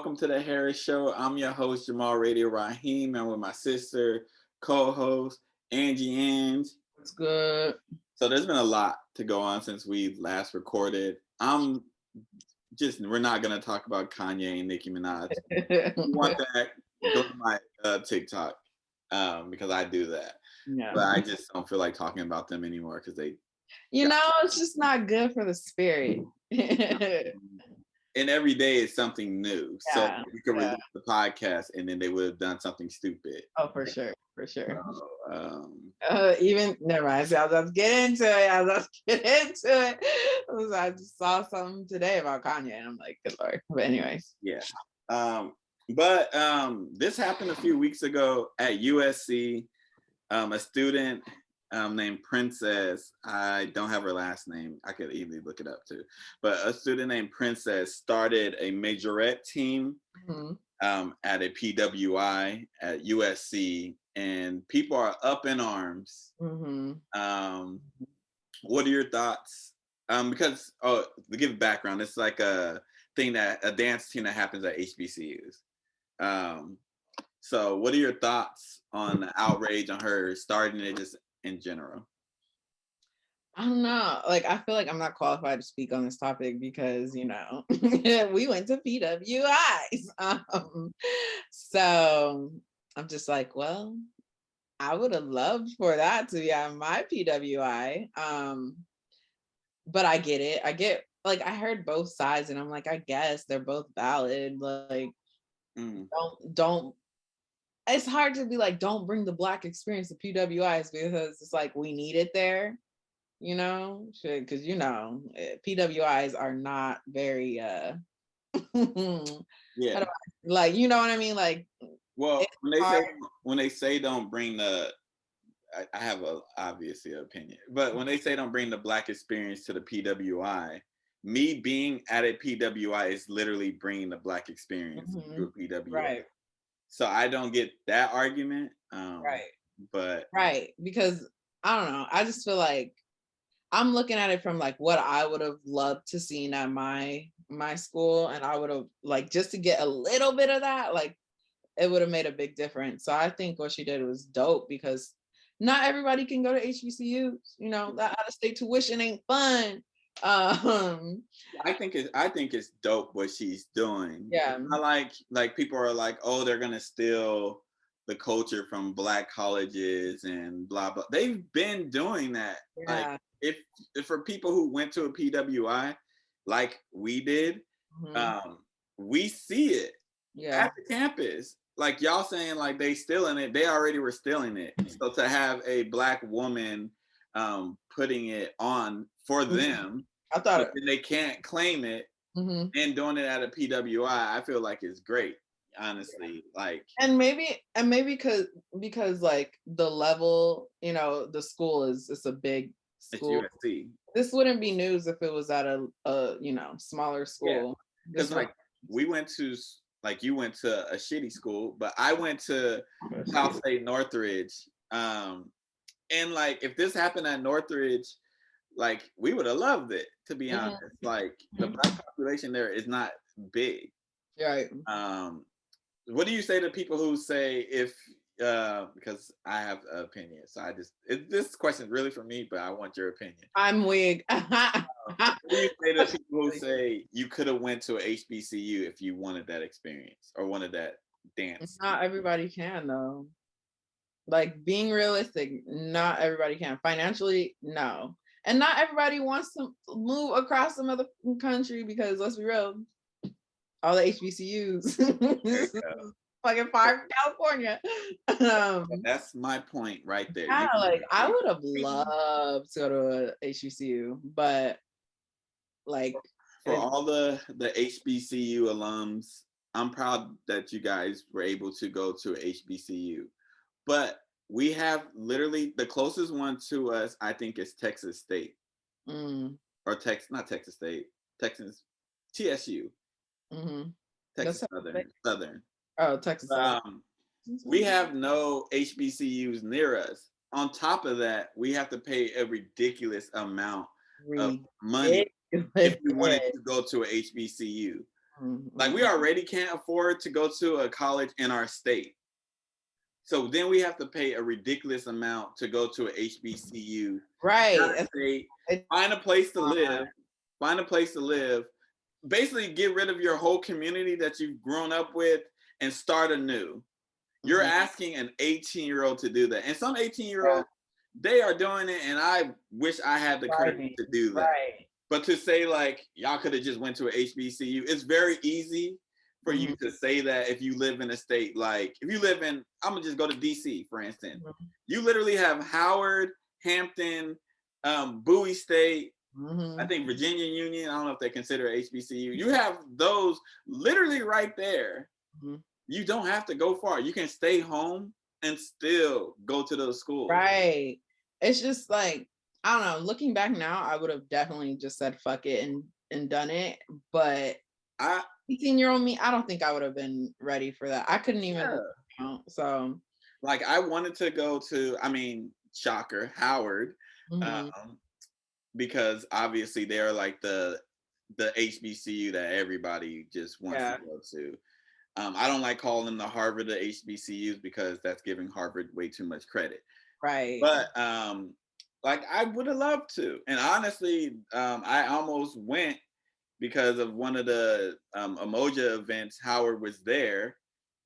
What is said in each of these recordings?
welcome to the Harris Show. I'm your host, Jamal Radio Raheem. I'm with my sister, co-host, Angie Ang. It's good. So there's been a lot to go on since we last recorded. We're not going to talk about Kanye and Nicki Minaj. If you want that, go to my TikTok because I do that. Yeah. But I just don't feel like talking about them anymore because they... It's just not good for the spirit. And every day is something new. So you could release Yeah. the podcast and then they would have done something stupid. Oh, for sure. Even never mind. So let's get into it. So I just saw something today about Kanye, and I'm like, good lord. But anyways. Yeah. But this happened a few weeks ago at USC. A student named Princess, I don't have her last name. I could easily look it up too. But a student named Princess started a majorette team at a PWI at USC, and people are up in arms. What are your thoughts? Because to give background, it's like a dance team that happens at HBCUs. So what are your thoughts on the outrage on her starting it just in general? I don't know. Like, I feel like I'm not qualified to speak on this topic because, we went to PWIs. So I'm just like, well, I would have loved for that to be on my PWI. But I get it. I heard both sides and I'm like, I guess they're both valid. Like, don't it's hard to be like, don't bring the Black experience to PWIs because it's like, we need it there, because, PWIs are not very, yeah. Like, you know what I mean? Like, well, when they say don't bring the, I have obviously an opinion, but when they say don't bring the Black experience to the PWI, me being at a PWI is literally bringing the Black experience to a PWI. Right. So I don't get that argument. Right. But because I don't know. I just feel like I'm looking at it from like what I would have loved to see at my school, and I would have like just to get a little bit of that, like it would have made a big difference. So I think what she did was dope because not everybody can go to HBCUs. That out-of-state tuition ain't fun. I think it's dope what she's doing. Yeah. I like people are like, oh, they're gonna steal the culture from Black colleges and blah blah. They've been doing that. Yeah. Like if for people who went to a PWI like we did, we see it at the campus. Like y'all saying like they stealing it, they already were stealing it. So to have a Black woman putting it on for them, I thought they can't claim it and doing it at a PWI, I feel like it's great, honestly. Like and maybe because like the level, the school it's a big school. It's USC. This wouldn't be news if it was at a smaller school. Because like we went to like you went to a shitty school, but I went to Cal State Northridge. And like if this happened at Northridge, like we would have loved it, to be honest. Like the Black population there is not big. Right. What do you say to people who say because I have an opinion, so this question is really for me, but I want your opinion. I'm weak. What do you say to people who say you could have went to a HBCU if you wanted that experience or wanted that dance? Not everybody can though. Like being realistic, not everybody can. Financially, no. And not everybody wants to move across some other country because let's be real, all the HBCUs fucking far from California. That's my point right there. Yeah, like I would have loved to go to a HBCU, but like for all the HBCU alums, I'm proud that you guys were able to go to a HBCU. But we have literally the closest one to us, I think, is Texas State. Or not Texas State, Texas, TSU. Texas Southern. Oh, Texas Southern. We have no HBCUs near us. On top of that, we have to pay a ridiculous amount of money if we wanted to go to a HBCU. Like we already can't afford to go to a college in our state. So then we have to pay a ridiculous amount to go to a HBCU. Right. State, find a place to live. Find a place to live. Basically, get rid of your whole community that you've grown up with and start anew. You're asking an 18-year-old to do that. And some 18-year-olds, they are doing it, and I wish I had the courage to do that. Right. But to say, like, y'all could have just went to an HBCU, it's very easy for you to say that if you live in a state, like, if you live in, I'm going to just go to D.C., for instance. You literally have Howard, Hampton, Bowie State, I think Virginia Union, I don't know if they consider HBCU. You have those literally right there. You don't have to go far. You can stay home and still go to those schools. Right. It's just like, I don't know, looking back now, I would have definitely just said fuck it and done it. But 18-year-old me, I don't think I would have been ready for that. I couldn't even count. So like I wanted to go to, I mean, shocker, Howard. Because obviously they're like the HBCU that everybody just wants to go to. I don't like calling them the Harvard of HBCUs because that's giving Harvard way too much credit. Right. But like I would have loved to. And honestly, I almost went because of one of the Emoja events. Howard was there,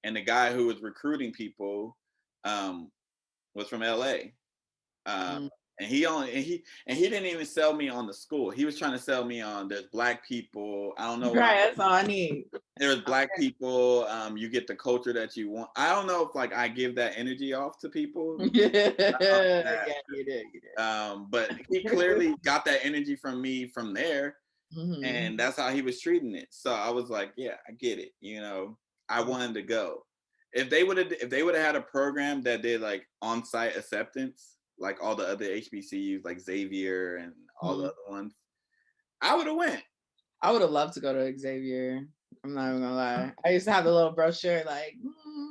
and the guy who was recruiting people was from LA. And he didn't even sell me on the school. He was trying to sell me on there's black people. I don't know why. Right, that's all I need. There's black people. You get the culture that you want. I don't know if like I give that energy off to people. Yeah, you did. But he clearly got that energy from me from there, and that's how he was treating it. So I was like, yeah, I get it. You know, I wanted to go. If they would have had a program that did like on-site acceptance, like all the other HBCUs, like Xavier and all the other ones, I would have went. I would have loved to go to Xavier. I'm not even gonna lie. I used to have the little brochure, like.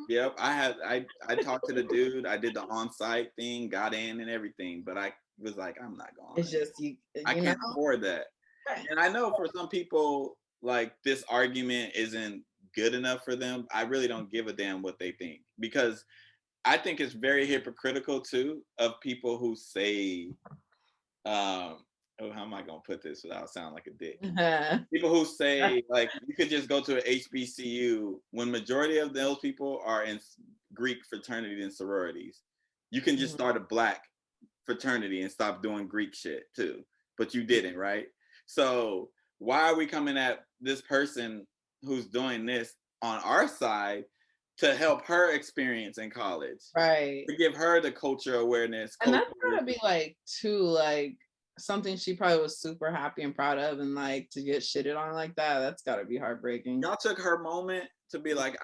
Yep, I talked to the dude. I did the on-site thing, got in and everything, but I was like, I'm not going. It's just I can't afford that. Right. And I know for some people, like this argument isn't good enough for them. I really don't give a damn what they think, because I think it's very hypocritical too of people who say, how am I gonna put this without sounding like a dick? People who say like you could just go to an HBCU when majority of those people are in Greek fraternity and sororities. You can just start a black fraternity and stop doing Greek shit too, but you didn't, right? So why are we coming at this person who's doing this on our side to help her experience in college, right? To give her the culture awareness. And that's gotta be like too, like something she probably was super happy and proud of, and like to get shitted on like that, that's gotta be heartbreaking. Y'all took her moment to be like,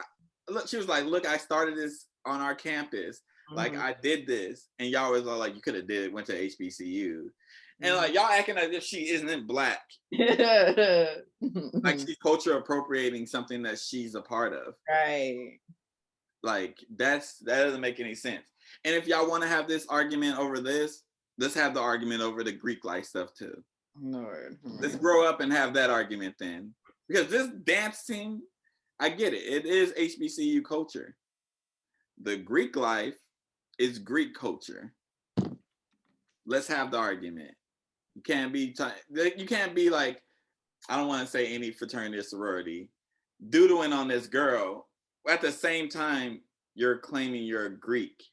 look, she was like, look, I started this on our campus. Like I did this, and y'all was all like, you could have went to HBCU. And like y'all acting as if she isn't black. Like she's culture appropriating something that she's a part of. Right. Like that doesn't make any sense. And if y'all want to have this argument over this, let's have the argument over the Greek life stuff too. Lord. Let's grow up and have that argument then. Because this dance team, I get it. It is HBCU culture. The Greek life is Greek culture. Let's have the argument. You can't be like, I don't want to say any fraternity or sorority, doodling on this girl. At the same time, you're claiming you're a Greek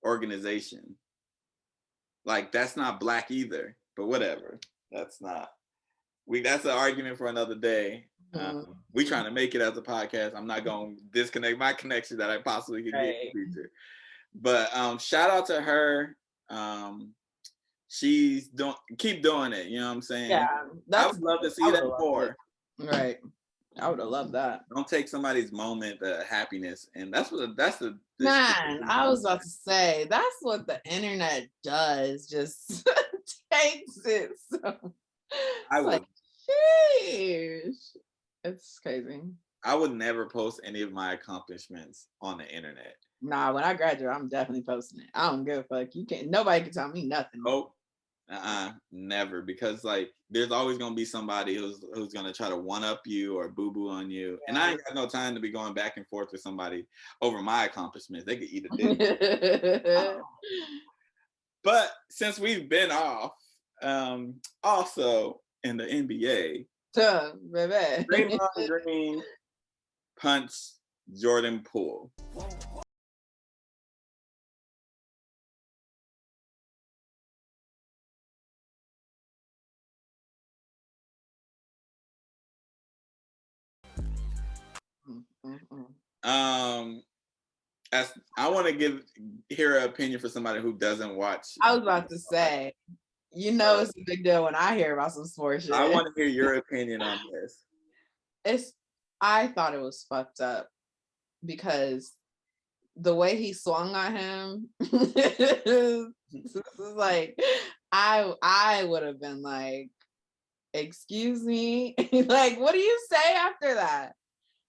organization. Like that's not black either, but whatever. That's an argument for another day. We trying to make it as a podcast. I'm not going to disconnect my connection that I possibly could get in the future. But shout out to her. She's keep doing it. You know what I'm saying? Yeah, I would love to see that more. Right. I would have loved that. Don't take somebody's moment, the happiness, and that's the man. I was about to say that's what the internet does. Just takes it. So I would. Like, sheesh. It's crazy. I would never post any of my accomplishments on the internet. Nah, when I graduate, I'm definitely posting it. I don't give a fuck. Nobody can tell me nothing. Nope. Never, because like there's always gonna be somebody who's gonna try to one up you or boo boo on you, and I ain't got no time to be going back and forth with somebody over my accomplishments. They could eat a dick. But since we've been off, also in the NBA, Baby. Draymond Green punched Jordan Poole. As I want to hear an opinion for somebody who doesn't watch. I was about to say, you know, it's a big deal when I hear about some sports shit. I want to hear your opinion on this. I thought it was fucked up because the way he swung on him, this is like, I would have been like, excuse me, like, what do you say after that?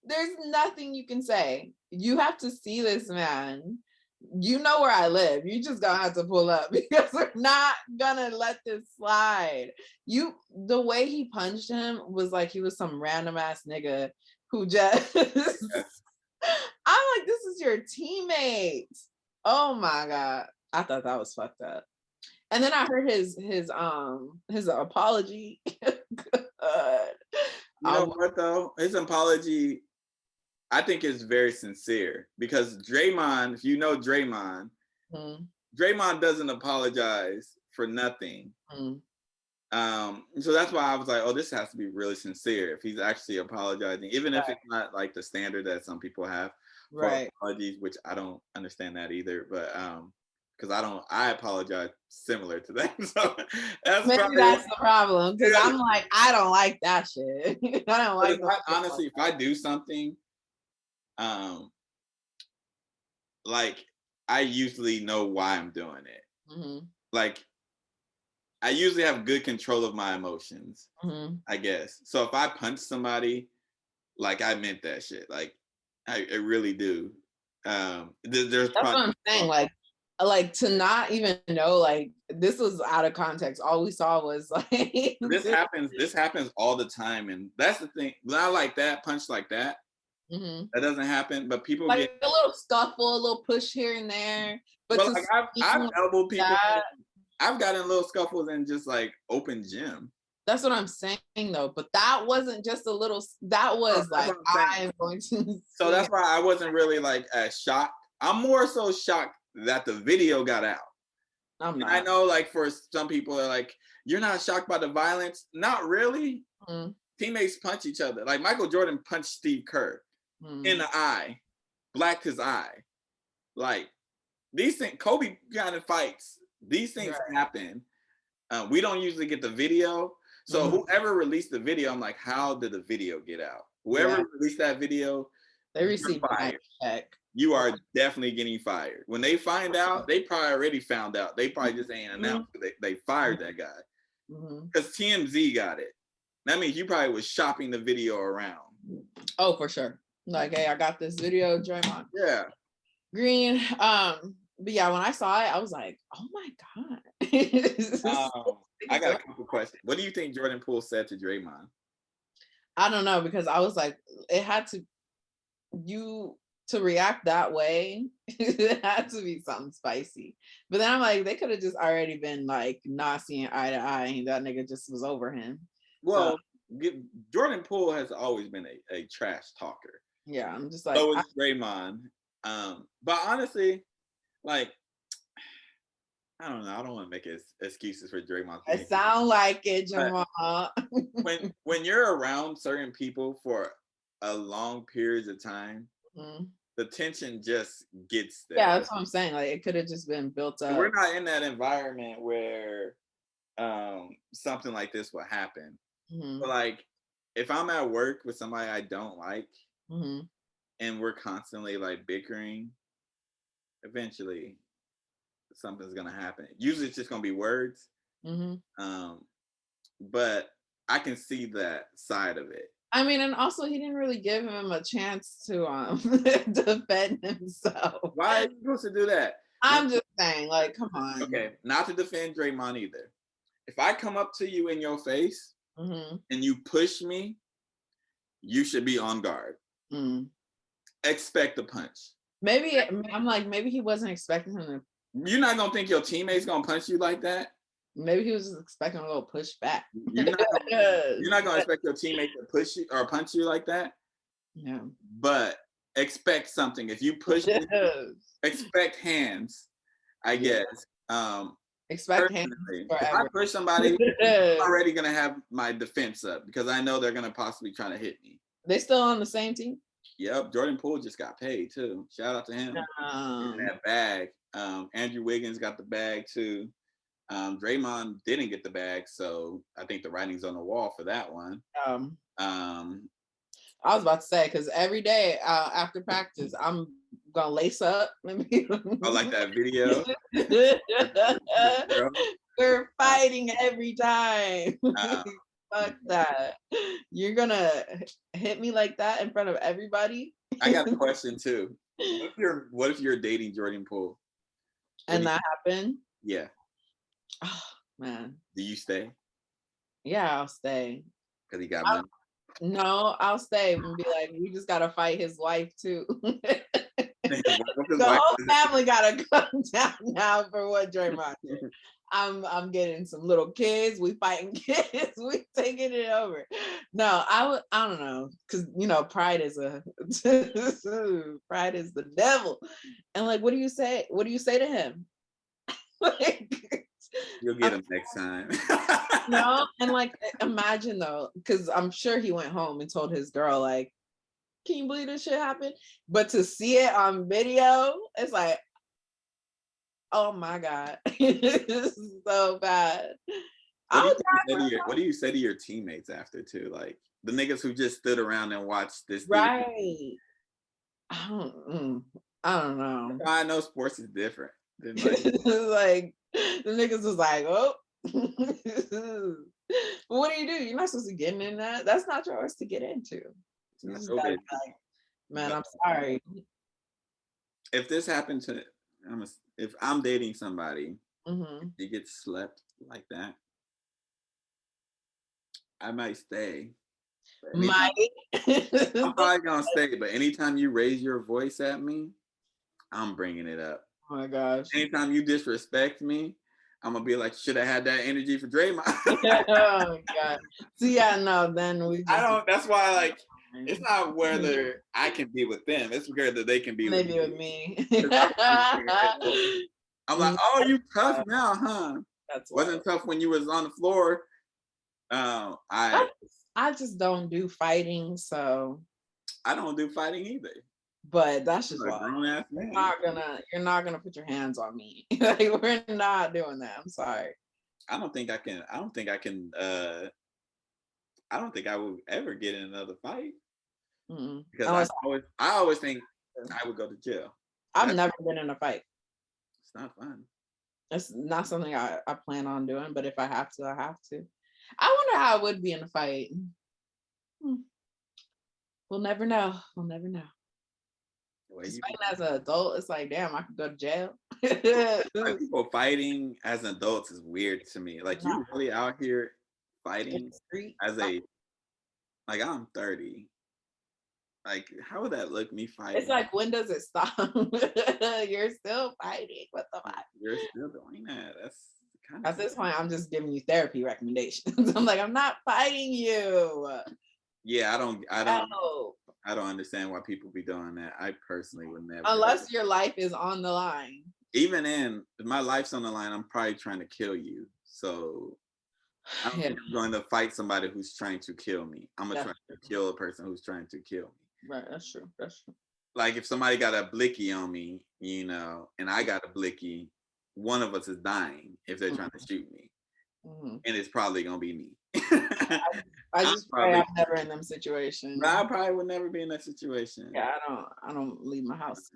There's nothing you can say. You have to see this man. You know where I live. You just gonna have to pull up because we're not gonna let this slide. The way he punched him was like he was some random ass nigga who just I'm like, this is your teammate. Oh my God. I thought that was fucked up. And then I heard his apology. You know what though? His apology, I think, is very sincere, because Draymond, if you know Draymond, Draymond doesn't apologize for nothing. So that's why I was like, oh, this has to be really sincere if he's actually apologizing, even if it's not like the standard that some people have for apologies, which I don't understand that either. But because I apologize similar to that. So that's the problem. Because I'm like, I don't like that shit. I don't like that. Honestly, if I do something, like I usually know why I'm doing it. Like I usually have good control of my emotions, I guess. So if I punch somebody, like I meant that shit. Like I really do. That's what I'm saying. Like to not even know, like this was out of context. All we saw was like this happens all the time, and that's the thing. Not like that, punch like that. That doesn't happen, but people like get a little scuffle, a little push here and there. But like I've elbowed people. I've gotten little scuffles in just like open gym. That's what I'm saying though. But that wasn't just a little. That was like I'm going to. So that's why I wasn't really like as shocked. I'm more so shocked that the video got out. I'm not. I know, like for some people are like, you're not shocked by the violence. Not really. Teammates punch each other. Like Michael Jordan punched Steve Kerr in the eye, blacked his eye. Like these things, Kobe got in fights. These things happen. We don't usually get the video. So whoever released the video, I'm like, how did the video get out? Whoever released that video, they received fired. You are definitely getting fired. When they find out, they probably already found out. They probably just ain't announced. They fired that guy. Because TMZ got it. That means you probably was shopping the video around. Oh, for sure. Like, hey, I got this video, Draymond. Yeah. Green. But yeah, when I saw it, I was like, oh my God. I got a couple questions. What do you think Jordan Poole said to Draymond? I don't know, because I was like, it had to, to react that way, it had to be something spicy. But then I'm like, they could have just already been like not seeing eye to eye, and that nigga just was over him. Well, Jordan Poole has always been a trash talker. Yeah, I'm just like, so is Draymond. But honestly, like, I don't know. I don't want to make excuses for Draymond. It sound like it, Jamal. when you're around certain people for a long periods of time, the tension just gets there. Yeah, that's what I'm saying. Like, it could have just been built up. We're not in that environment where something like this will happen. But like, if I'm at work with somebody I don't like, and we're constantly like bickering, eventually something's gonna happen. Usually it's just gonna be words. But I can see that side of it. I mean, and also he didn't really give him a chance to defend himself. Why are you supposed to do that? I'm just saying, like, come on. Okay, not to defend Draymond either. if I come up to you in your face Mm-hmm. and you push me, you should be on guard. Expect a punch. Maybe I'm like, maybe he wasn't expecting him to. You're not gonna think your teammate's gonna punch you like that. Maybe he was just expecting a little pushback. You're not gonna expect your teammate to push you or punch you like that. Yeah. But expect something. If you push me, expect hands, I guess. Expect hands If I forever. push somebody, I'm already gonna have my defense up because I know they're gonna possibly try to hit me. They still on the same team? Yep, Jordan Poole just got paid too. Shout out to him. That bag. Andrew Wiggins got the bag too. Draymond didn't get the bag, so I think the writing's on the wall for that one. I was about to say, because every day after practice, I'm gonna lace up. I like that video. We're fighting every time. Fuck that. You're gonna hit me like that in front of everybody? I got a question too. What if you're dating Jordan Poole? And that happened? Yeah. Oh man. Do you stay? Yeah, I'll stay. Because he got money? No, I'll stay and be like, we just gotta fight his wife too. The whole family gotta come down now for what Draymond did. I'm getting some little kids. We fighting kids. We taking it over. No, I don't know, because pride is pride is the devil. And like, what do you say? What do you say to him? Like, you'll get him next time. No, and like, imagine though, because I'm sure he went home and told his girl, like, can you believe this shit happened? But to see it on video, it's like, oh my God, this is so bad. What do you say to your teammates after too? Like the niggas who just stood around and watched this. Right. I don't know. I know sports is different. Like the niggas was like, oh. What do? You're not supposed to get in that. That's not yours to get into. You just gotta be like, man, I'm sorry. If this happened to, if I'm dating somebody, they get slept like that, I might stay. I'm probably gonna stay, but anytime you raise your voice at me, I'm bringing it up. Oh my gosh. Anytime you disrespect me, I'm gonna be like, should have had that energy for Draymond. Oh God. See, yeah, no, then we. That's why, like, it's not whether I can be with them; it's whether they can be maybe with me. I'm like, oh, you tough now, huh? That's wasn't tough when you was on the floor. I just don't do fighting, so I don't do fighting either. But that's just why you're not gonna put your hands on me. Like, we're not doing that. I'm sorry. I don't think I would ever get in another fight. Because I always think I would go to jail. I've never been in a fight. It's not fun. It's not something I plan on doing, but if I have to, I have to. I wonder how I would be in a fight. We'll never know. We'll never know. As an adult, it's like, damn, I could go to jail. Like, people fighting as adults is weird to me. Like, you really out here fighting as like, I'm 30. Like, how would that look, me fighting? It's like, when does it stop? You're still fighting. What the fuck? You're still doing that. That's kind of. At this point, I'm just giving you therapy recommendations. I'm like, I'm not fighting you. Yeah, I don't understand why people be doing that. I personally would never. Unless your life is on the line. Even if my life's on the line, I'm probably trying to kill you. So I don't think I'm going to fight somebody who's trying to kill me. I'm going to try to kill a person who's trying to kill me. Right, that's true. That's true. Like, if somebody got a blicky on me, and I got a blicky, one of us is dying if they're trying to shoot me. And it's probably going to be me. I just pray I'm never in them situations. I probably would never be in that situation. Yeah, I don't leave my house.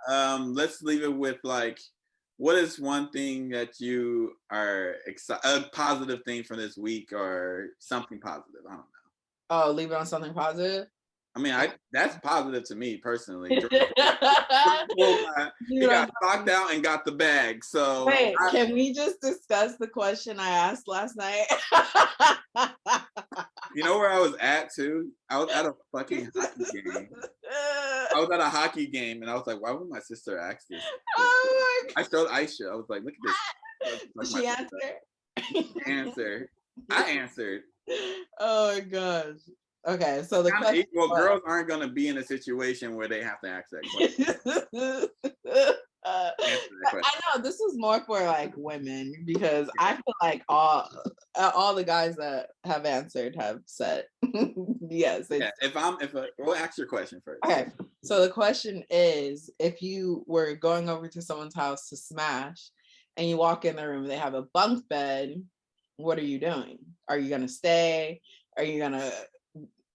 Let's leave it with, like, what is one thing that you are excited, a positive thing from this week or something positive? I don't know. Oh, leave it on something positive? I mean, that's positive to me personally. He got knocked out and got the bag. So wait, can we just discuss the question I asked last night? You know where I was at too? I was at a fucking hockey game. I was at a hockey game and I was like, why would my sister ask this? Oh my I showed Aisha. I was like, look at this. God. She answered. I answered. Oh my gosh. Okay, so the question girls aren't gonna be in a situation where they have to ask that question. I know this is more for like women because I feel like all the guys that have answered have said yes. Yeah, we'll ask your question first. Okay, so the question is, if you were going over to someone's house to smash and you walk in the room, they have a bunk bed, what are you doing? Are you gonna stay? Are you gonna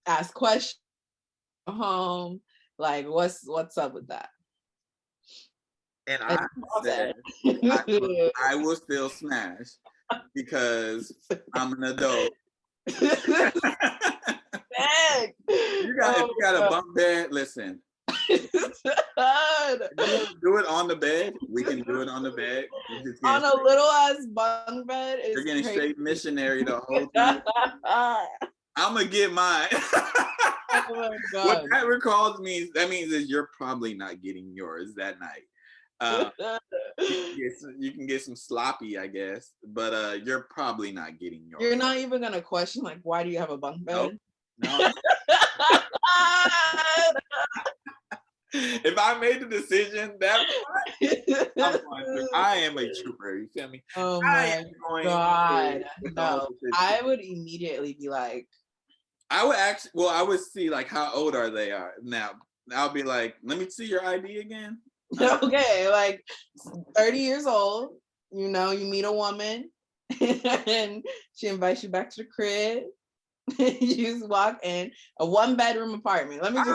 ask questions home? Like what's up with that? And I said I will still smash because I'm an adult. You got a bunk bed, listen. If you do it on the bed, we can do it on the bed. On a little ass bunk bed. You're getting straight missionary the whole time. I'm gonna get mine. Oh my God. What that means is you're probably not getting yours that night. You can get some sloppy, I guess, but you're probably not getting yours. You're not even gonna question like, why do you have a bunk bed? No. If I made the decision, I am a trooper. You feel me? Oh my God! No, I would immediately be like, I would see like how old are they now. I'll be like, let me see your ID again. Okay, like 30 years old, you meet a woman and she invites you back to the crib. You just walk in a 1-bedroom apartment. Let me just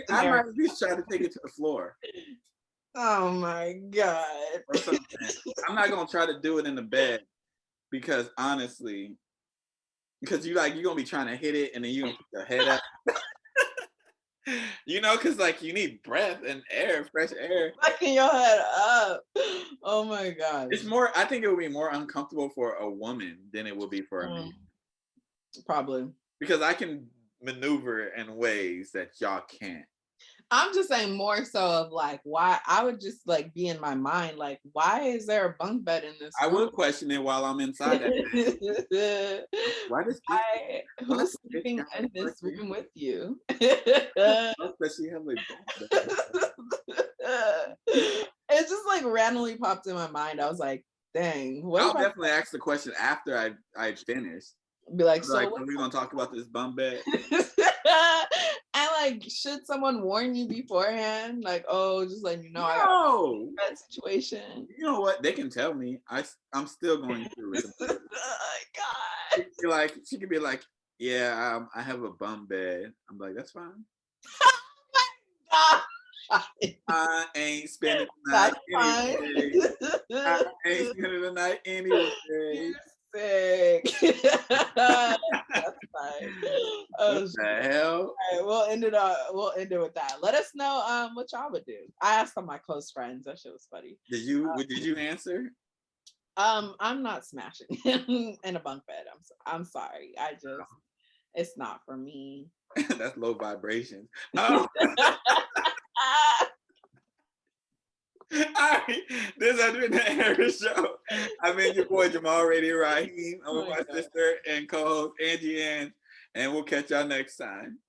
I might at least try to take it to the floor. Oh my God. I'm not gonna try to do it in the bed because honestly, you're gonna be trying to hit it and then you're gonna put your head up. Because like you need breath and air, fresh air. Fucking your head up. Oh my God. I think it would be more uncomfortable for a woman than it would be for a man. Probably. Because I can maneuver in ways that y'all can't. I'm just saying more so of like why I would just like be in my mind like why is there a bunk bed in this room? I will question it while I'm inside that. Who's sleeping in this room with you? Especially have like it just like randomly popped in my mind. I was like, dang. I'll definitely ask the question after I finish. Be like, so are we gonna talk about this bunk bed? And like, should someone warn you beforehand? Like, oh, just letting you know I got that situation. You know what? They can tell me. I'm still going through it. Oh my God. She could be like, yeah, I have a bunk bed. I'm like, that's fine. Oh my God. I ain't spending the night anyway. I ain't spending the night anyway. Sick. That's fine. What the hell? All right, we'll end it with that. Let us know what y'all would do. I asked some of my close friends. That shit was funny. Did you answer? I'm not smashing in a bunk bed. I'm sorry. It's not for me. That's low vibration. Oh. All right, this has been the Harris Show. I've been your boy Jamal Radio Raheem. I'm with my sister and co-host Angie Ang, and we'll catch y'all next time.